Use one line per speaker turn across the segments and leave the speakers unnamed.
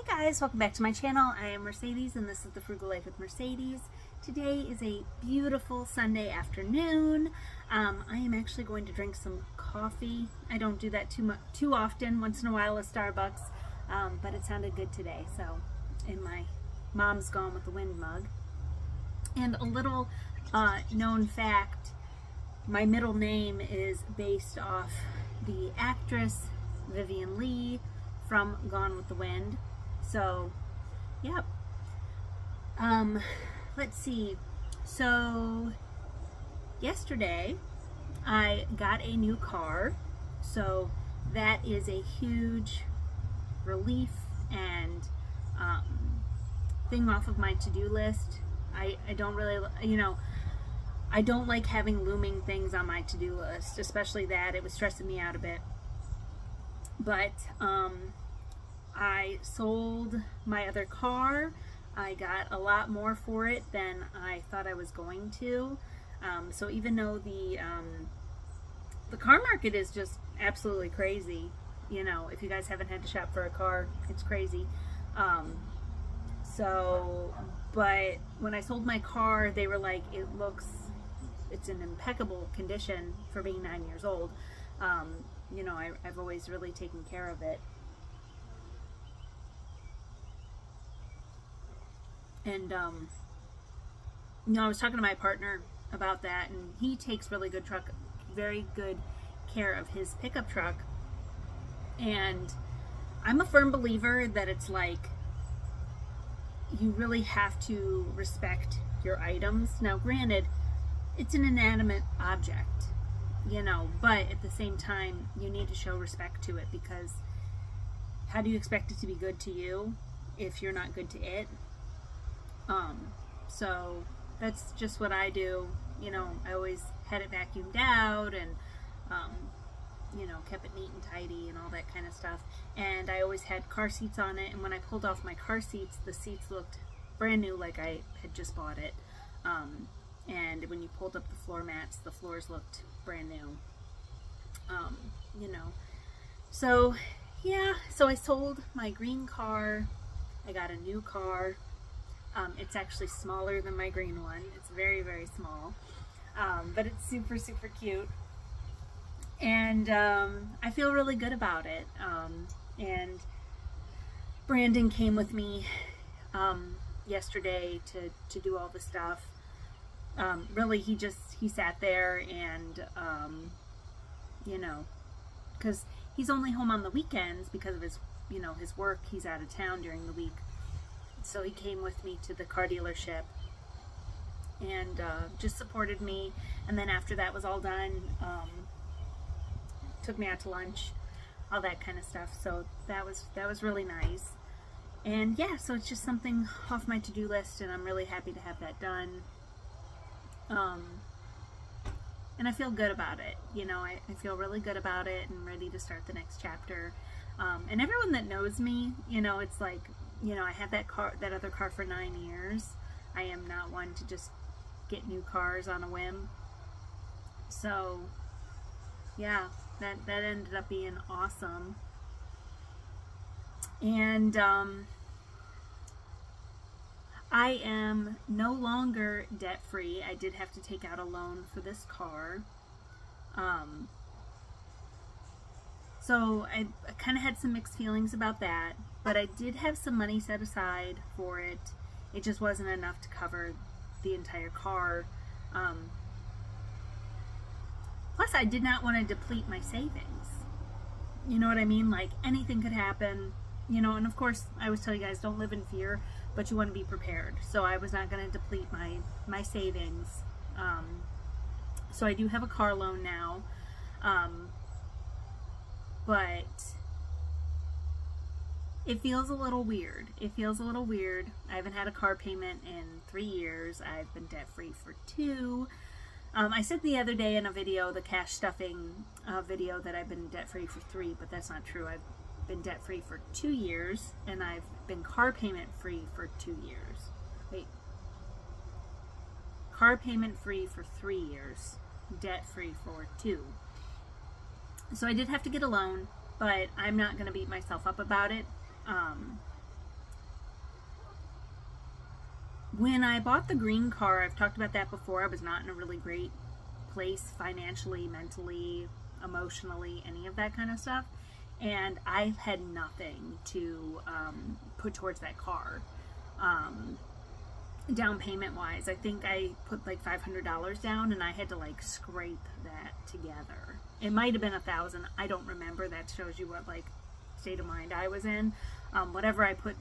guys, welcome back to my channel. I am Mercedes and this is the Frugal Life with Mercedes. Today is a beautiful Sunday afternoon. I am actually going to drink some coffee. I don't do that too often, once in a while a Starbucks, but it sounded good today. So in my Mom's Gone with the Wind mug. And a little known fact, my middle name is based off the actress Vivian Lee from Gone with the Wind. So, yep. Let's see. So, yesterday I got a new car. So, that is a huge relief and thing off of my to-do list. I don't really, I don't like having looming things on my to-do list, especially that. It was stressing me out a bit. But, I sold my other car. I got a lot more for it than I thought I was going to. So even though the car market is just absolutely crazy, if you guys haven't had to shop for a car, it's crazy. But when I sold my car, they were like, it's in impeccable condition for being 9 years old. I've always really taken care of it. And, I was talking to my partner about that, and he takes very good care of his pickup truck. And I'm a firm believer that it's like, you really have to respect your items. Now, granted, it's an inanimate object, but at the same time, you need to show respect to it, because how do you expect it to be good to you if you're not good to it? So that's just what I do. I always had it vacuumed out and, kept it neat and tidy and all that kind of stuff. And I always had car seats on it. And when I pulled off my car seats, the seats looked brand new, like I had just bought it. And when you pulled up the floor mats, the floors looked brand new. So yeah, so I sold my green car. I got a new car. It's actually smaller than my green one. It's very, very small. But it's super, super cute. And I feel really good about it. And Brandon came with me yesterday to do all the stuff. Really, he sat there and, because he's only home on the weekends because of his, his work. He's out of town during the week. So he came with me to the car dealership and just supported me. And then after that was all done, took me out to lunch, all that kind of stuff. So that was really nice. And yeah, so it's just something off my to-do list, and I'm really happy to have that done. And I feel good about it. I feel really good about it and ready to start the next chapter. And everyone that knows me, it's like, I had that other car for 9 years. I am not one to just get new cars on a whim. So, yeah, that ended up being awesome. And I am no longer debt-free. I did have to take out a loan for this car. So I kind of had some mixed feelings about that, but I did have some money set aside for it. It just wasn't enough to cover the entire car. Plus, I did not want to deplete my savings. You know what I mean? Like, anything could happen, and of course, I always tell you guys, don't live in fear, but you want to be prepared. So I was not going to deplete my savings. So I do have a car loan now. But it feels a little weird. I haven't had a car payment in 3 years. I've been debt-free for 2. I said the other day in a video, the cash stuffing video, that I've been debt-free for 3, but that's not true. I've been debt-free for 2 years, and I've been car payment-free for 2 years. Wait. Car payment-free for 3 years. Debt-free for 2. So I did have to get a loan, but I'm not going to beat myself up about it. When I bought the green car, I've talked about that before, I was not in a really great place financially, mentally, emotionally, any of that kind of stuff. And I had nothing to put towards that car. Down payment wise, I think I put like $500 down, and I had to like scrape that together. It might have been $1,000. I don't remember. That shows you what like state of mind I was in. Whatever I put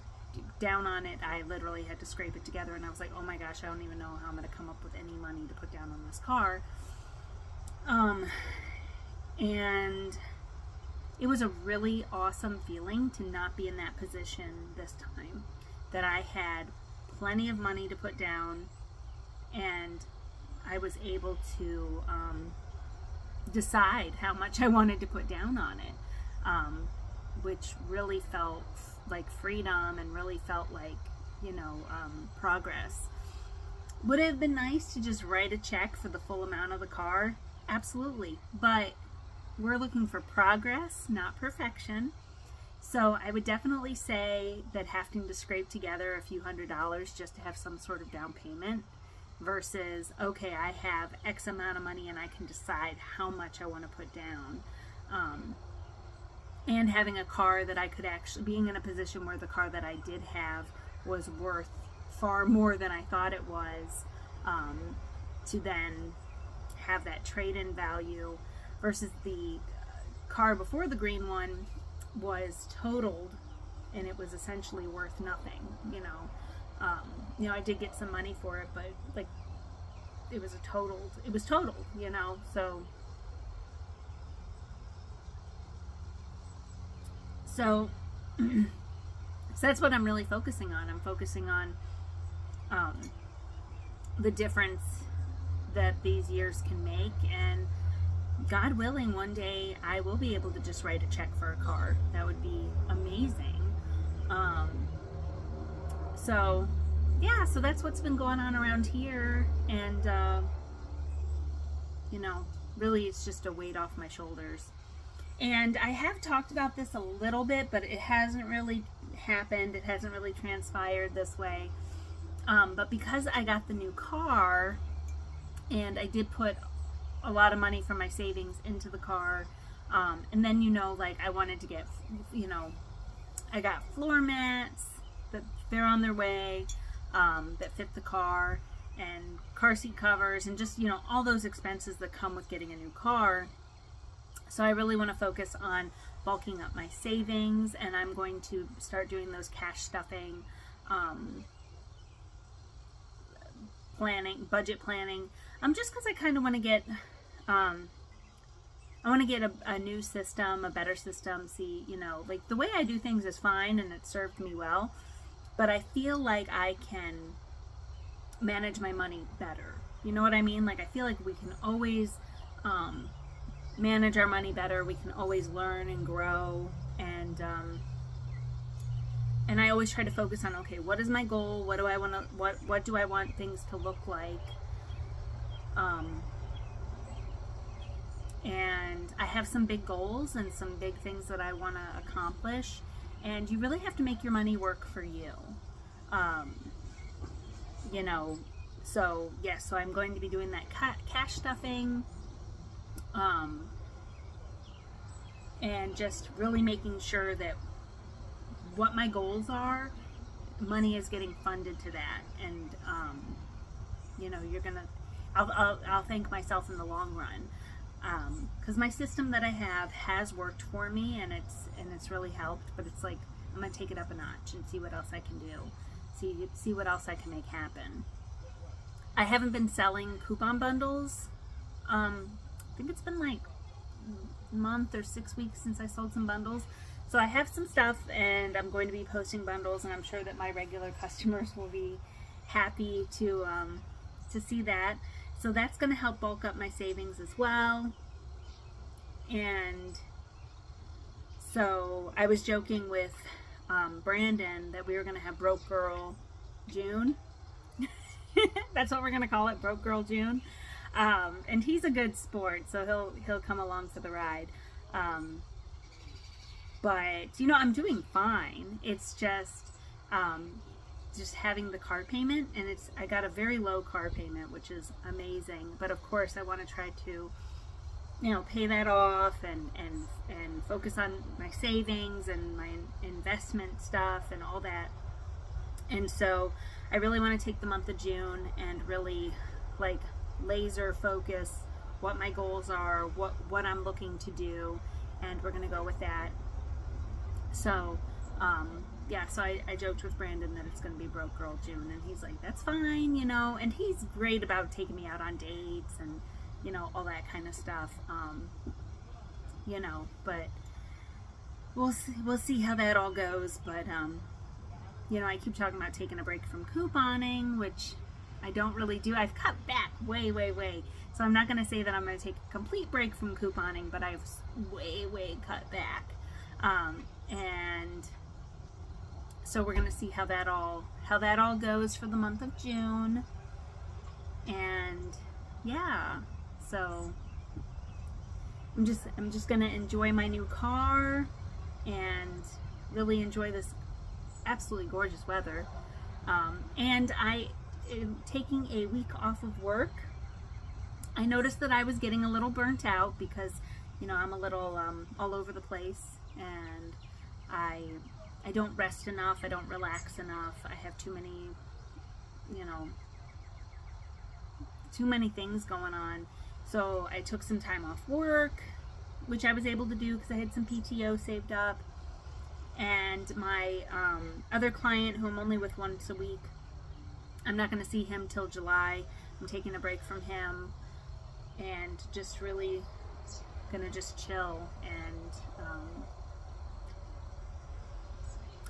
down on it, I literally had to scrape it together, and I was like, oh my gosh, I don't even know how I'm going to come up with any money to put down on this car. And it was a really awesome feeling to not be in that position this time, that I had plenty of money to put down, and I was able to decide how much I wanted to put down on it, which really felt like freedom and really felt like, you know, progress. Would it have been nice to just write a check for the full amount of the car? Absolutely, but we're looking for progress, not perfection. So I would definitely say that having to scrape together a few $100s just to have some sort of down payment versus, okay, I have X amount of money and I can decide how much I want to put down. And having a car that I could actually, being in a position where the car that I did have was worth far more than I thought it was, to then have that trade-in value versus the car before the green one was totaled and it was essentially worth nothing, you know. You know, I did get some money for it, but like it was totaled, you know. So that's what I'm really focusing on. I'm focusing on the difference that these years can make, and God willing, one day I will be able to just write a check for a car. That would be amazing. So yeah, so that's what's been going on around here, and you know, really it's just a weight off my shoulders. And I have talked about this a little bit, but it hasn't really happened. It hasn't really transpired this way. But because I got the new car, and I did put a lot of money from my savings into the car, and then, you know, like I wanted to get, you know, I got floor mats that they're on their way, that fit the car, and car seat covers, and just, you know, all those expenses that come with getting a new car. So I really want to focus on bulking up my savings, and I'm going to start doing those cash stuffing, budget planning. Just because I kind of want to get, I want to get a new system, a better system. See, you know, like the way I do things is fine and it served me well, but I feel like I can manage my money better. You know what I mean? Like I feel like we can always manage our money better. We can always learn and grow, and I always try to focus on, okay, what is my goal? What do I want to, what do I want things to look like? And I have some big goals and some big things that I want to accomplish, and you really have to make your money work for you. You know, so yes, so I'm going to be doing that cash stuffing, and just really making sure that what my goals are, money is getting funded to that. And you know, I'll thank myself in the long run, because my system that I have has worked for me, and it's really helped. But it's like I'm gonna take it up a notch and see what else I can do, see what else I can make happen. I haven't been selling coupon bundles. I think it's been like a month or 6 weeks since I sold some bundles. So I have some stuff, and I'm going to be posting bundles, and I'm sure that my regular customers will be happy to see that. So that's going to help bulk up my savings as well. And so I was joking with Brandon that we were going to have Broke Girl June. That's what we're going to call it, Broke Girl June. And he's a good sport, so he'll come along for the ride. But, you know, I'm doing fine. It's just, just having the car payment, and I got a very low car payment, which is amazing. But of course I want to try to, you know, pay that off and focus on my savings and my investment stuff and all that. And so I really want to take the month of June and really like laser focus what my goals are, what I'm looking to do, and we're going to go with that. So yeah, so I joked with Brandon that it's going to be Broke Girl June, and he's like, that's fine, you know, and he's great about taking me out on dates and, you know, all that kind of stuff, you know, but we'll see how that all goes. But you know, I keep talking about taking a break from couponing, which I don't really do. I've cut back way, so I'm not going to say that I'm going to take a complete break from couponing, but I've way cut back, and so we're going to see how that all goes for the month of June. And yeah, so I'm just going to enjoy my new car and really enjoy this absolutely gorgeous weather. And I am taking a week off of work. I noticed that I was getting a little burnt out because, you know, I'm a little all over the place, and I don't rest enough, I don't relax enough, I have too many, you know, too many things going on. So I took some time off work, which I was able to do because I had some PTO saved up. And my other client, who I'm only with once a week, I'm not going to see him till July. I'm taking a break from him and just really going to just chill. And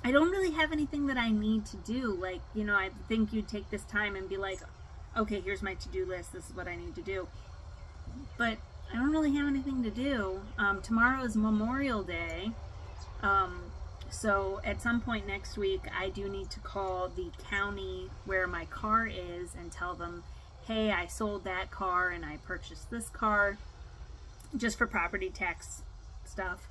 I don't really have anything that I need to do. Like, you know, I think you'd take this time and be like, okay, here's my to-do list, this is what I need to do. But I don't really have anything to do. Tomorrow is Memorial Day. So at some point next week, I do need to call the county where my car is and tell them, hey, I sold that car and I purchased this car, just for property tax stuff.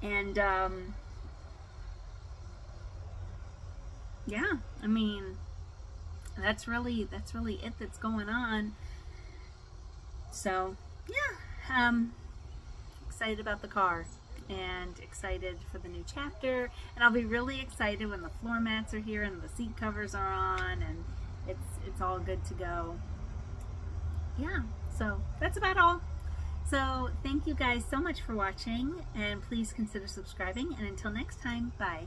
And yeah, I mean, that's really it that's going on. So yeah, excited about the car and excited for the new chapter, and I'll be really excited when the floor mats are here and the seat covers are on and it's all good to go. Yeah, so that's about all. So thank you guys so much for watching, and please consider subscribing, and until next time, bye.